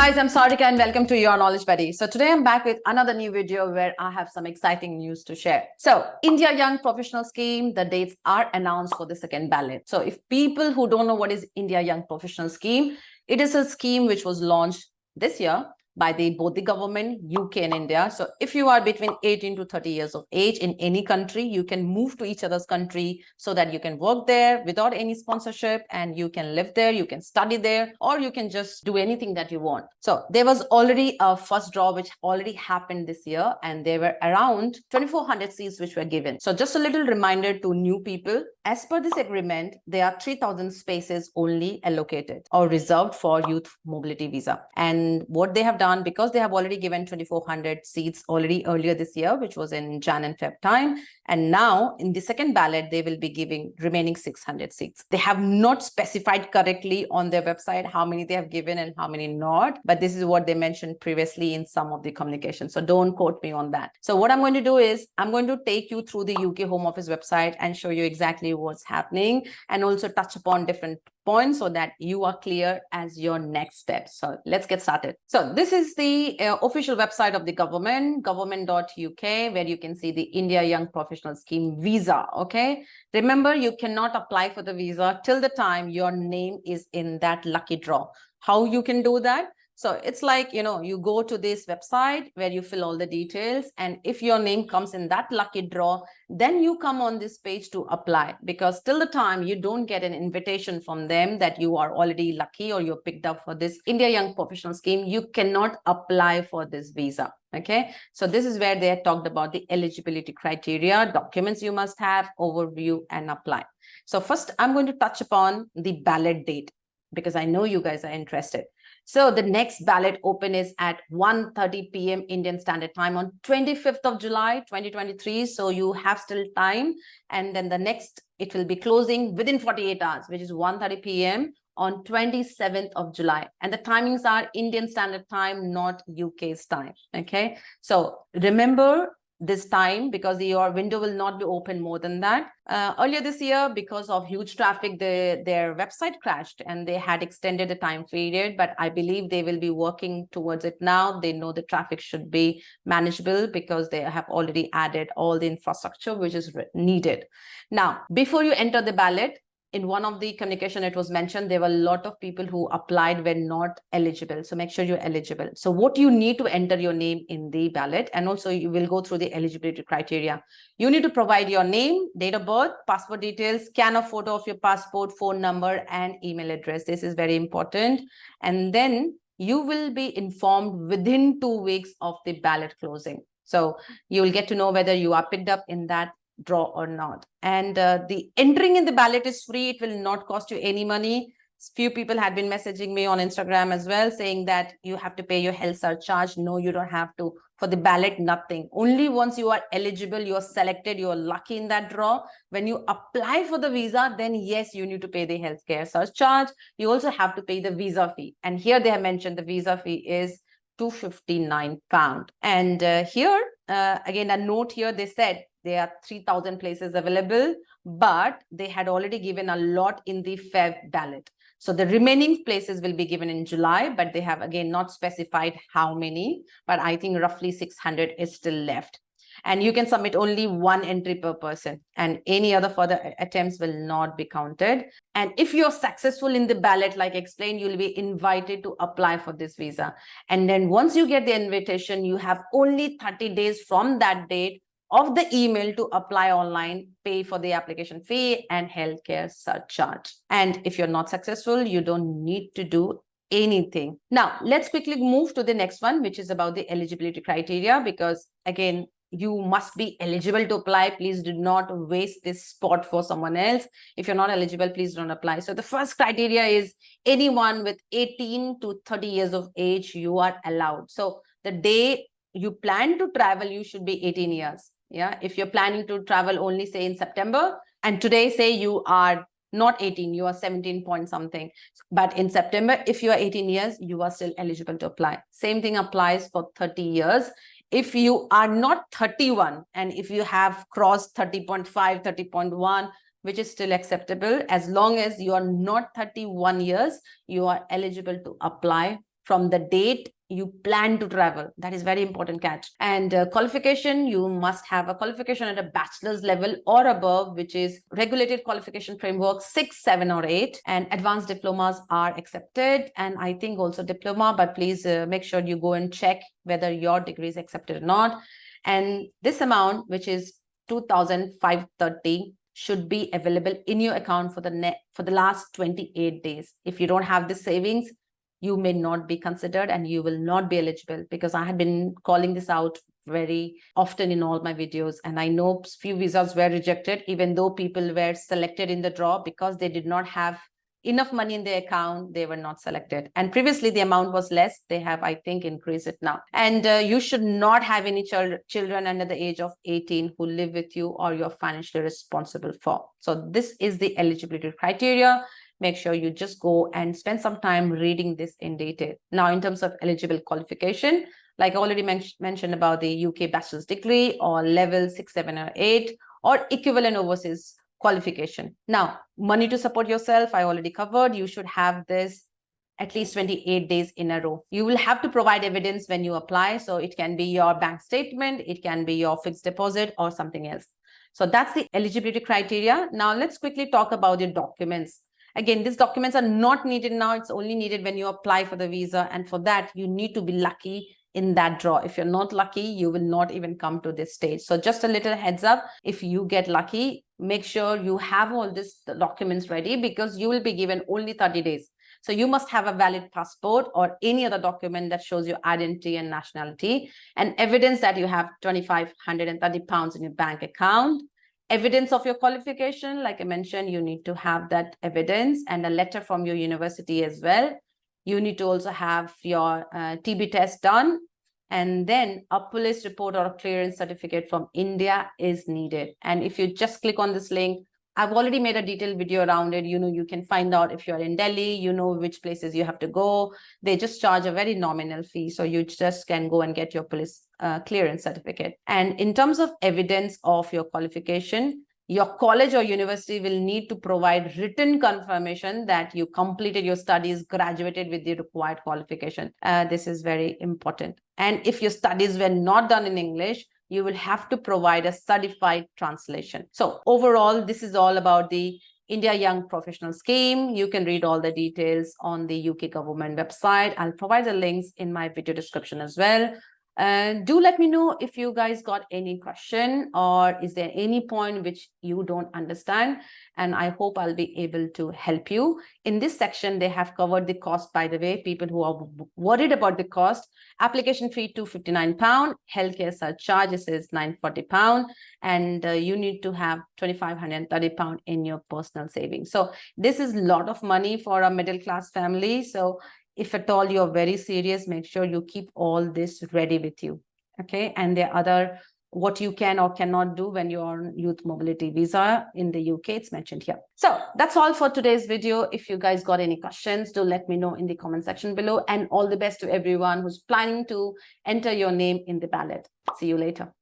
guys, I'm Sarika and welcome to Your Knowledge Buddy. So today I'm back with another new video where I have some exciting news to share. So India Young Professional Scheme, the dates are announced for the second ballot. So if people who don't know what is India Young Professional Scheme, it is a scheme which was launched this year by both the government, UK and India. So if you are between 18 to 30 years of age in any country, you can move to each other's country so that you can work there without any sponsorship and you can live there, you can study there, or you can just do anything that you want. So there was already a first draw which already happened this year, and there were around 2,400 seats which were given. So just a little reminder to new people, as per this agreement, there are 3,000 spaces only allocated or reserved for youth mobility visa. And what they have done, because they have already given 2,400 seats already earlier this year, which was in Jan and Feb time, and now in the second ballot, they will be giving remaining 600 seats. They have not specified correctly on their website how many they have given and how many not, but this is what they mentioned previously in some of the communication. So don't quote me on that. So what I'm going to do is I'm going to take you through the UK Home Office website and show you exactly what's happening and also touch upon different points so that you are clear as your next step. So let's get started. So this is the official website of the government.uk, where you can see the India Young Professional Scheme visa. Okay, remember, you cannot apply for the visa till the time your name is in that lucky draw. How you can do that? So it's like, you go to this website where you fill all the details, and if your name comes in that lucky draw, then you come on this page to apply, because till the time you don't get an invitation from them that you are already lucky or you're picked up for this India Young Professional Scheme, you cannot apply for this visa. Okay, so this is where they had talked about the eligibility criteria, documents you must have, overview, and apply. So first, I'm going to touch upon the ballot date, because I know you guys are interested. So the next ballot open is at 1:30 p.m. Indian Standard Time on 25th of July, 2023. So you have still time. And then the next, it will be closing within 48 hours, which is 1:30 p.m. on 27th of July. And the timings are Indian Standard Time, not UK's time. Okay. So remember this time, because your window will not be open more than that. Earlier this year, because of huge traffic, their website crashed and they had extended the time period, but I believe they will be working towards it now. They know the traffic should be manageable because they have already added all the infrastructure which is needed. Now, before you enter the ballot, in one of the communication, it was mentioned there were a lot of people who applied were not eligible. So make sure you're eligible. So what you need to enter your name in the ballot, and also you will go through the eligibility criteria. You need to provide your name, date of birth, passport details, scan a photo of your passport, phone number, and email address. This is very important. And then you will be informed within 2 weeks of the ballot closing. So you will get to know whether you are picked up in that draw or not. And the entering in the ballot is free. It will not cost you any money. Few people had been messaging me on Instagram as well, saying that you have to pay your health surcharge. No, you don't have to. For the ballot, nothing. Only once you are eligible, you are selected, you are lucky in that draw. When you apply for the visa, then yes, you need to pay the healthcare surcharge. You also have to pay the visa fee. And here they have mentioned the visa fee is £259. And here, again, a note here, they said there are 3,000 places available, but they had already given a lot in the Feb ballot. So the remaining places will be given in July, but they have again not specified how many, but I think roughly 600 is still left. And you can submit only one entry per person, and any other further attempts will not be counted. And if you're successful in the ballot, like explained, you'll be invited to apply for this visa. And then once you get the invitation, you have only 30 days from that date of the email to apply online, pay for the application fee and healthcare surcharge. And if you're not successful, you don't need to do anything. Now, let's quickly move to the next one, which is about the eligibility criteria, because again, you must be eligible to apply. Please do not waste this spot for someone else. If you're not eligible, please don't apply. So the first criteria is anyone with 18 to 30 years of age, you are allowed. So the day you plan to travel, you should be 18 years. Yeah, if you're planning to travel only say in September, and today say you are not 18, you are 17 point something, but in September, if you are 18 years, you are still eligible to apply. Same thing applies for 30 years. If you are not 31 and if you have crossed 30.5, 30.1, which is still acceptable, as long as you are not 31 years, you are eligible to apply from the date you plan to travel. That is very important catch. And qualification, you must have a qualification at a bachelor's level or above, which is regulated qualification framework 6, 7 or 8, and advanced diplomas are accepted, and I think also diploma, but please make sure you go and check whether your degree is accepted or not. And this amount, which is 2,530, should be available in your account for the last 28 days. If you don't have the savings, you may not be considered and you will not be eligible, because I have been calling this out very often in all my videos, and I know few visas were rejected even though people were selected in the draw because they did not have enough money in their account. They were not selected, and previously the amount was less. They have, I think, increased it now. And you should not have any children under the age of 18 who live with you or you're financially responsible for. So this is the eligibility criteria. Make sure you just go and spend some time reading this in detail. Now, in terms of eligible qualification, like I already mentioned about the UK bachelor's degree or level 6, 7 or 8 or equivalent overseas qualification. Now, money to support yourself, I already covered. You should have this at least 28 days in a row. You will have to provide evidence when you apply. So it can be your bank statement, it can be your fixed deposit or something else. So that's the eligibility criteria. Now let's quickly talk about the documents. Again, these documents are not needed now. It's only needed when you apply for the visa. And for that, you need to be lucky in that draw. If you're not lucky, you will not even come to this stage. So just a little heads up, if you get lucky, make sure you have all these documents ready, because you will be given only 30 days. So you must have a valid passport or any other document that shows your identity and nationality, and evidence that you have 2,530 pounds in your bank account. Evidence of your qualification, like I mentioned, you need to have that evidence, and a letter from your university as well. You need to also have your TB test done, and then a police report or a clearance certificate from India is needed. And if you just click on this link, I've already made a detailed video around it. You can find out if you're in Delhi, which places you have to go. They just charge a very nominal fee. So you just can go and get your police clearance certificate. And in terms of evidence of your qualification, your college or university will need to provide written confirmation that you completed your studies, graduated with the required qualification. This is very important. And if your studies were not done in English, you will have to provide a certified translation. So overall, this is all about the India Young Professional Scheme. You can read all the details on the UK government website. I'll provide the links in my video description as well. And do let me know if you guys got any question, or is there any point which you don't understand, and I hope I'll be able to help you. In this section, they have covered the cost, by the way. People who are worried about the cost: application fee £259, healthcare surcharges is £940, and you need to have £2,530 in your personal savings. So this is a lot of money for a middle class family. So if at all you're very serious, make sure you keep all this ready with you. Okay. And there are other what you can or cannot do when you're on youth mobility visa in the UK. It's mentioned here. So that's all for today's video. If you guys got any questions, do let me know in the comment section below, and all the best to everyone who's planning to enter your name in the ballot. See you later.